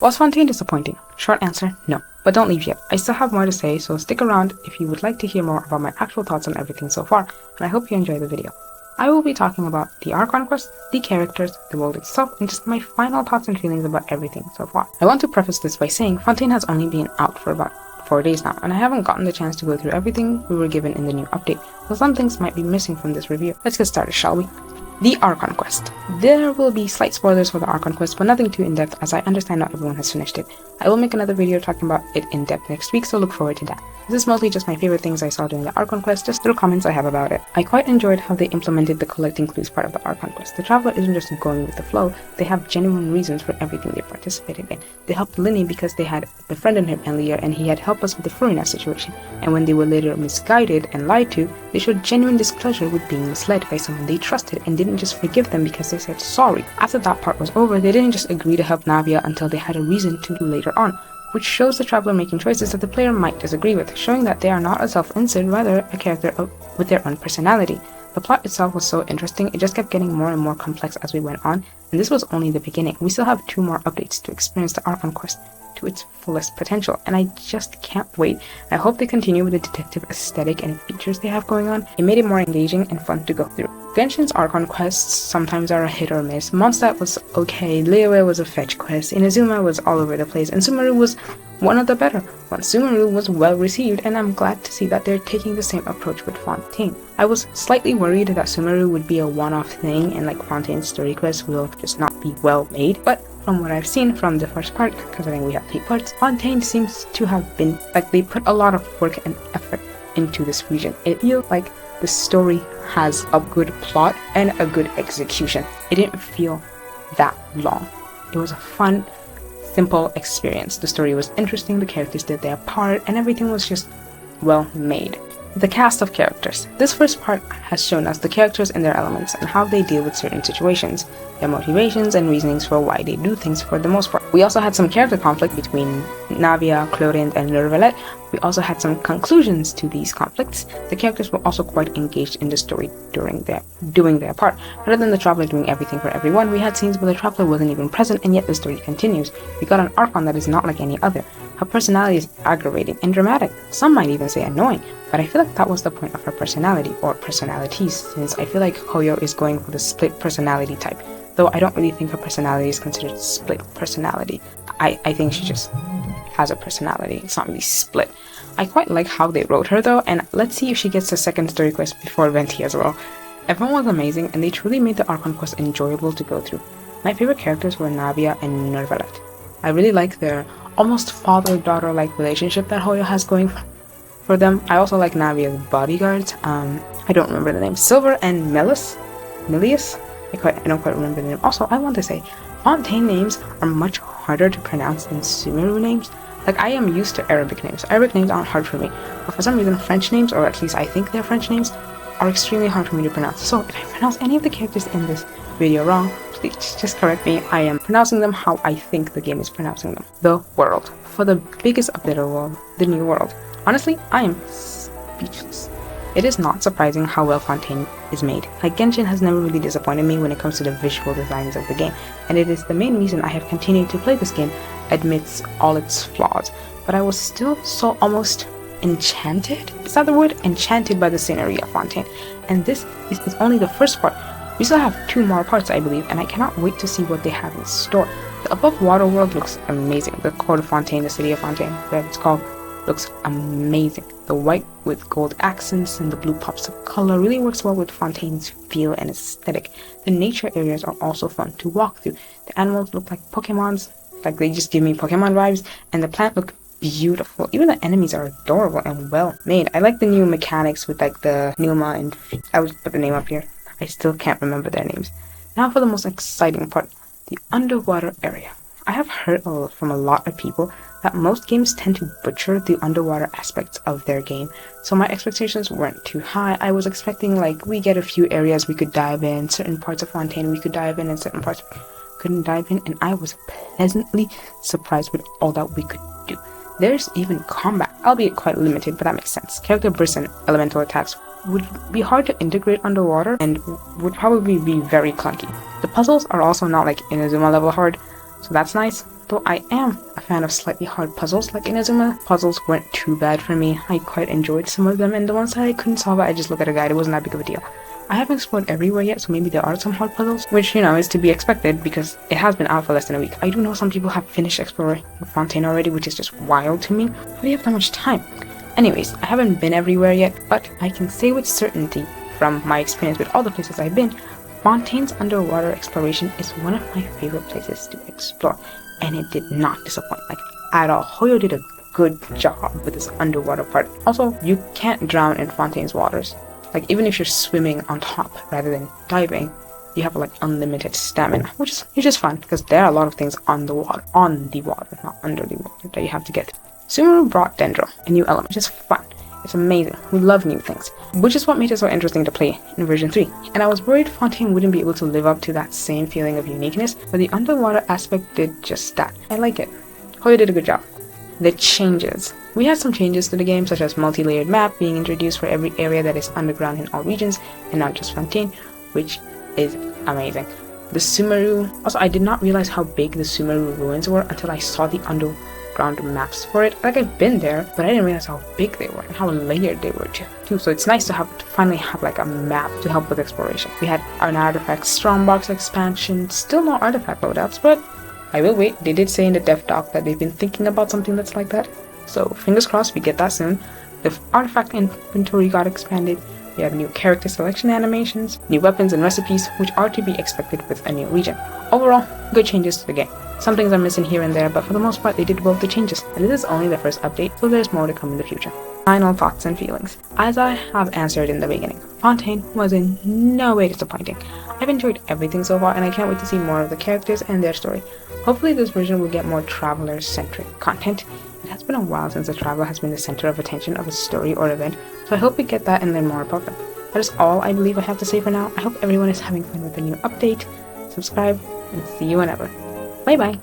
Was Fontaine disappointing? Short answer, no. But don't leave yet. I still have more to say, so stick around if you would like to hear more about my actual thoughts on everything so far, and I hope you enjoy the video. I will be talking about the Archon quest, the characters, the world itself, and just my final thoughts and feelings about everything so far. I want to preface this by saying Fontaine has only been out for about 4 days now, and I haven't gotten the chance to go through everything we were given in the new update, so some things might be missing from this review. Let's get started, shall we? The Archon quest. There will be slight spoilers for the Archon quest, but nothing too in-depth as I understand not everyone has finished it. I will make another video talking about it in-depth next week, so look forward to that. This is mostly just my favorite things I saw during the Archon quest, just little comments I have about it. I quite enjoyed how they implemented the collecting clues part of the Archon quest. The traveler isn't just going with the flow, they have genuine reasons for everything they participated in. They helped Lyney because they had befriended him earlier and he had helped us with the furina situation, and when they were later misguided and lied to, they showed genuine displeasure with being misled by someone they trusted and didn't just forgive them because they said sorry. After that part was over, they didn't just agree to help Navia until they had a reason to later on, which shows the traveler making choices that the player might disagree with, showing that they are not a self-insert, rather a character with their own personality. The plot itself was so interesting, it just kept getting more and more complex as we went on, and this was only the beginning. We still have 2 more updates to experience the Archon quest to its fullest potential, and I just can't wait. I hope they continue with the detective aesthetic and features they have going on. It made it more engaging and fun to go through. Genshin's Archon quests sometimes are a hit or miss. Mondstadt was okay, Liyue was a fetch quest, Inazuma was all over the place, and Sumeru was one of the better ones. Sumeru was well received, and I'm glad to see that they're taking the same approach with Fontaine. I was slightly worried that Sumeru would be a one-off thing and like Fontaine's story quest will just not be well made, but from what I've seen from the first part, considering we have 8 parts, Fontaine seems to have been like they put a lot of work and effort into this region. It feels like the story has a good plot and a good execution. It didn't feel that long. It was a fun, simple experience. The story was interesting, the characters did their part, and everything was just well made. The cast of characters. This first part has shown us the characters and their elements and how they deal with certain situations, their motivations and reasonings for why they do things for the most part. We also had some character conflict between Navia, Clorinde, and Nervalet. We also had some conclusions to these conflicts. The characters were also quite engaged in the story doing their part. Rather than the traveler doing everything for everyone, we had scenes where the traveler wasn't even present and yet the story continues. We got an Archon that is not like any other. Her personality is aggravating and dramatic. Some might even say annoying, but I feel like that was the point of her personality, or personalities, since I feel like Hoyo is going for the split personality type, though I don't really think her personality is considered split personality. I think she just has a personality, it's not really split. I quite like how they wrote her though, and let's see if she gets a second story quest before Venti as well. Everyone was amazing, and they truly made the Archon quest enjoyable to go through. My favorite characters were Navia and Nervalet. I really like their almost father-daughter-like relationship that Hoyo has going for them. I also like Navia's bodyguards. I don't remember the name. Silver and Milius? I don't quite remember the name. Also, I want to say, Fontaine names are much harder to pronounce than Sumeru names. Like, I am used to Arabic names. Arabic names aren't hard for me. But for some reason, French names, or at least I think they're French names, are extremely hard for me to pronounce. So, if I pronounce any of the characters in this video wrong, please just correct me. I am pronouncing them how I think the game is pronouncing them. The world. For the biggest update of all, the new world. Honestly, I am speechless. It is not surprising how well Fontaine is made. Like, Genshin has never really disappointed me when it comes to the visual designs of the game, and it is the main reason I have continued to play this game amidst all its flaws. But I was still so almost enchanted? Is that the word? Enchanted by the scenery of Fontaine. And this is only the first part. We still have 2 more parts, I believe, and I cannot wait to see what they have in store. The above water world looks amazing. The court of Fontaine, the city of Fontaine, whatever it's called, looks amazing. The white with gold accents and the blue pops of color really works well with Fontaine's feel and aesthetic. The nature areas are also fun to walk through. The animals look like Pokemons, like they just give me Pokemon vibes, and the plant look beautiful. Even the enemies are adorable and well made. I like the new mechanics with like the Numa and I would put the name up here. I still can't remember their names. Now for the most exciting part, the underwater area. I have heard from a lot of people that most games tend to butcher the underwater aspects of their game, so my expectations weren't too high. I was expecting like we get a few areas we could dive in, certain parts of Fontaine we could dive in, and certain parts we couldn't dive in, and I was pleasantly surprised with all that we could do. There's even combat, albeit quite limited, but that makes sense. Character bursts and elemental attacks would be hard to integrate underwater and would probably be very clunky. The puzzles are also not like Inazuma level hard, so that's nice. though I am a fan of slightly hard puzzles like Inazuma. Puzzles weren't too bad for me. I quite enjoyed some of them, and the ones that I couldn't solve, I just look at a guide. It wasn't that big of a deal. I haven't explored everywhere yet, so maybe there are some hard puzzles, which, is to be expected because it has been out for less than a week. I do know some people have finished exploring Fontaine already, which is just wild to me. How do you have that much time? Anyways, I haven't been everywhere yet, but I can say with certainty from my experience with all the places I've been, Fontaine's underwater exploration is one of my favorite places to explore, and it did not disappoint, at all. Hoyo did a good job with this underwater part. Also, you can't drown in Fontaine's waters. Even if you're swimming on top rather than diving, you have unlimited stamina, which is fun because there are a lot of things on the water, not under the water, that you have to get through. Sumeru brought Dendro, a new element, which is fun. It's amazing. We love new things, which is what made it so interesting to play in version 3. And I was worried Fontaine wouldn't be able to live up to that same feeling of uniqueness, but the underwater aspect did just that. I like it. Hoyo did a good job. The changes. We had some changes to the game, such as multi-layered map being introduced for every area that is underground in all regions, and not just Fontaine, which is amazing. The Sumeru. Also, I did not realize how big the Sumeru ruins were until I saw the underground maps for it. I've been there, but I didn't realize how big they were and how layered they were too. So it's nice to finally have a map to help with exploration. We had an artifact strongbox expansion, still no artifact loadouts, but I will wait. They did say in the dev doc that they've been thinking about something that's like that. So fingers crossed we get that soon. The artifact inventory got expanded. We have new character selection animations, new weapons and recipes, which are to be expected with a new region. Overall, good changes to the game. Some things are missing here and there, but for the most part they did both the changes. And this is only the first update, so there's more to come in the future. Final thoughts and feelings. As I have answered in the beginning, Fontaine was in no way disappointing. I've enjoyed everything so far, and I can't wait to see more of the characters and their story. Hopefully this version will get more traveler-centric content. It has been a while since a traveler has been the center of attention of a story or event, so I hope we get that and learn more about them. That is all I believe I have to say for now. I hope everyone is having fun with the new update. Subscribe, and see you whenever. Bye bye!